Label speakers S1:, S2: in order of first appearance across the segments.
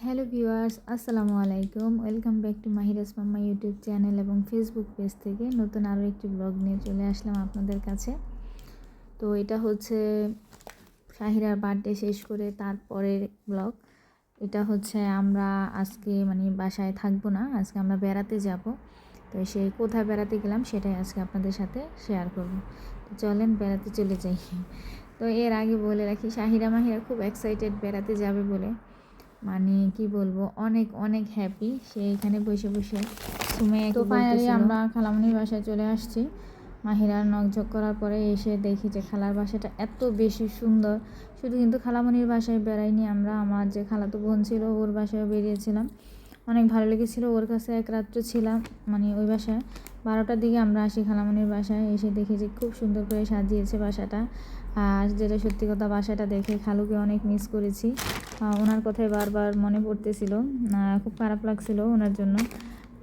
S1: Hello viewers, আসসালামু আলাইকুম। Welcome back to Mahira's mamma YouTube channel এবং ফেসবুক পেজ থেকে নতুন আরও একটি ব্লগ নিয়ে চলে আসলাম আপনাদের কাছে। তো এটা হচ্ছে শাহিরার বার্থডে শেষ করে তারপরের ব্লগ। এটা হচ্ছে আমরা আজকে বাসায় থাকবো না, আজকে আমরা বেড়াতে যাব। তো সেই কোথায় বেড়াতে গেলাম সেটাই আজকে আপনাদের সাথে শেয়ার করব। তো চলেন বেড়াতে চলে যাই। তো এর আগে বলে রাখি, মাহিরা খুব এক্সাইটেড বেড়াতে যাবে বলে। কি বলবো, অনেক অনেক হ্যাপি। সে এখানে বসে বসে তো ফাইনালি আমরা খালামণির বাসায় চলে আসছি। মাহিরার নকঝক করার পরে এসে দেখি যে খালার বাসাটা এত বেশি সুন্দর। শুধু কিন্তু খালামণির বাসায় বেড়াইনি আমরা, আমার যে খালাতো বোন ছিল ওর বাসায় বেরিয়েছিলাম। অনেক ভালো লেগেছিল, ওর কাছে এক রাত্র ছিলাম। ওই বাসায় 12টার দিকে আমরা আসি খালামণির বাসায়। এসে দেখি যে খুব সুন্দর করে সাজিয়েছে বাসাটা। আর যেটা সত্যি কথা, বাসাটা দেখে খালুকে অনেক মিস করেছি। ওনার কথাই বারবার মনে পড়তেছিল, খুব খারাপ লাগছিল ওনার জন্য।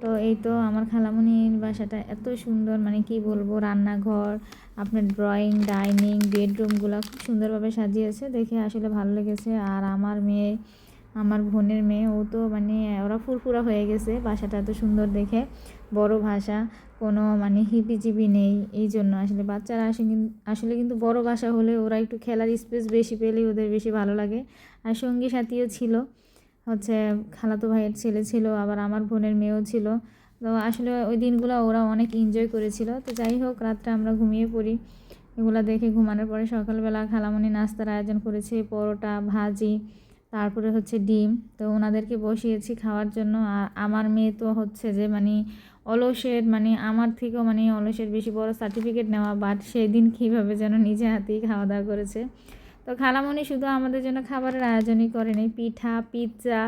S1: তো এই তো আমার খালামণির বাসাটা এত সুন্দর, কি বলবো, রান্নাঘর, আপনার ড্রয়িং, ডাইনিং, বেডরুমগুলো খুব সুন্দরভাবে সাজিয়েছে, দেখে আসলে ভালো লেগেছে। আর আমার বোনের মেয়ে, ও তো ওরা ফুরফুরা হয়ে গেছে বাসাটা এত সুন্দর দেখে। বড় বাসা, কোনো হিবিজিবি নেই। এই জন্য আসলে বাচ্চারা আসলে কিন্তু বড় বাসা হলে ওরা একটু খেলার স্পেস বেশি পেলে ওদের বেশি ভালো লাগে। আর সঙ্গী সাথীও ছিল, হচ্ছে খালাতো ভাইয়ের ছেলে ছিল, আবার আমার বোনের মেয়েও ছিল। তো আসলে ওই দিনগুলো ওরা অনেক এনজয় করেছিল। তো যাই হোক, রাত্রে আমরা ঘুমিয়ে পড়ি। এগুলো দেখে ঘুমানোর পরে সকালবেলা খালামণি নাস্তার আয়োজন করেছে, পরোটা, ভাজি, তারপরে হচ্ছে ডিম। তো ওনাদেরকে বসিয়েছি খাওয়ার জন্য। আর আমার মেয়ে তো হচ্ছে যে অলসের, আমার থেকেও অলসের বেশি বড় সার্টিফিকেট নেওয়া, বাট সেই দিন কীভাবে যেন নিজে হাতেই খাওয়া দাওয়া করেছে। তো খালামণি শুধু আমাদের জন্য খাবারের আয়োজনই করেনি, পিঠা, পিৎজা,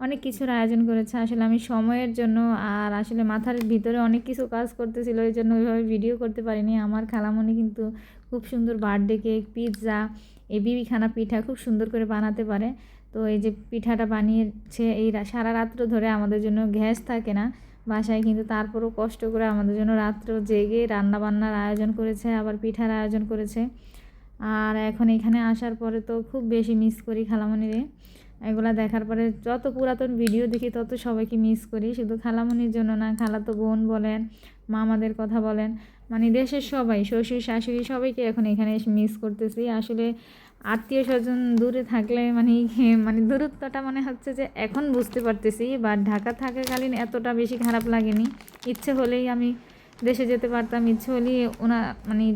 S1: অনেক কিছুর আয়োজন করেছে। আসলে আমি সময়ের জন্য আর আসলে মাথার ভিতরে অনেক কিছু কাজ করতেছিল, এই জন্য ওইভাবে ভিডিও করতে পারিনি। আমার খালামণি কিন্তু খুব সুন্দর বার্থডে কেক, পিৎজা, এই বিবিখানা পিঠা খুব সুন্দর করে বানাতে পারে। তো এই যে পিঠাটা বানিয়েছে, এই সারা রাত্র ধরে আমাদের জন্য গ্যাস থাকে না বাসায়, কিন্তু তারপরও কষ্ট করে আমাদের জন্য রাত্র জেগে রান্নাবান্নার আয়োজন করেছে, আবার পিঠার আয়োজন করেছে। আর এখন এখানে আসার পরে তো খুব বেশি মিস করি খালামণিরে। এগুলা দেখার পরে যত পুরাতন ভিডিও দেখি তত সবাইকে মিস করি, শুধু খালামণির জন্য না, খালাতো বোন বলেন, মামাদের কথা বলেন, দেশের সবাই, শ্বশুর শাশুড়ি সবাইকে এখন এখানে এসে মিস করতেছি। আসলে আত্মীয় স্বজন দূরে থাকলে দূরত্বটা হচ্ছে যে এখন বুঝতে পারতেছি, বা ঢাকা থাকাকালীন এতটা বেশি খারাপ লাগেনি। ইচ্ছে হলেই আমি দেশে যেতে পারতাম, ইচ্ছে হলেই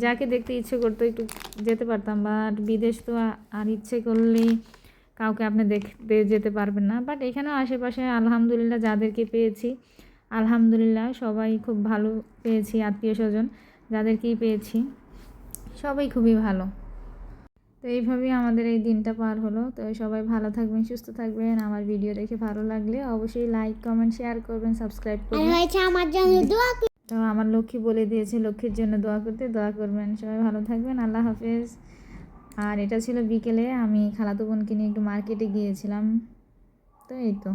S1: যাকে দেখতে ইচ্ছে করতো একটু যেতে পারতাম। বাট বিদেশ তো আর ইচ্ছে করলেই কাউকে আপনি দেখতে যেতে পারবেন না। বাট এখানেও আশেপাশে আলহামদুলিল্লাহ যাদেরকে পেয়েছি, আলহামদুলিল্লাহ সবাই খুব ভালো পেয়েছি। আত্মীয় স্বজন যাদেরকেই পেয়েছি সবাই খুবই ভালো। তো এইভাবেই আমাদের এই দিনটা পার হলো। তো সবাই ভালো থাকবেন, সুস্থ থাকবেন। আমার ভিডিও দেখে ভালো লাগলে অবশ্যই লাইক, কমেন্ট, শেয়ার করবেন, সাবস্ক্রাইব করবেন। আমার জন্য দোয়া, তো আমার লক্ষ্মী বলে দিয়েছে লক্ষ্মীর জন্য দোয়া করবেন। সবাই ভালো থাকবেন, আল্লাহ হাফেজ। আর এটা ছিল বিকেলে, আমি খালাতো বোনকে নিয়ে একটু মার্কেটে গিয়েছিলাম। তো এই তো।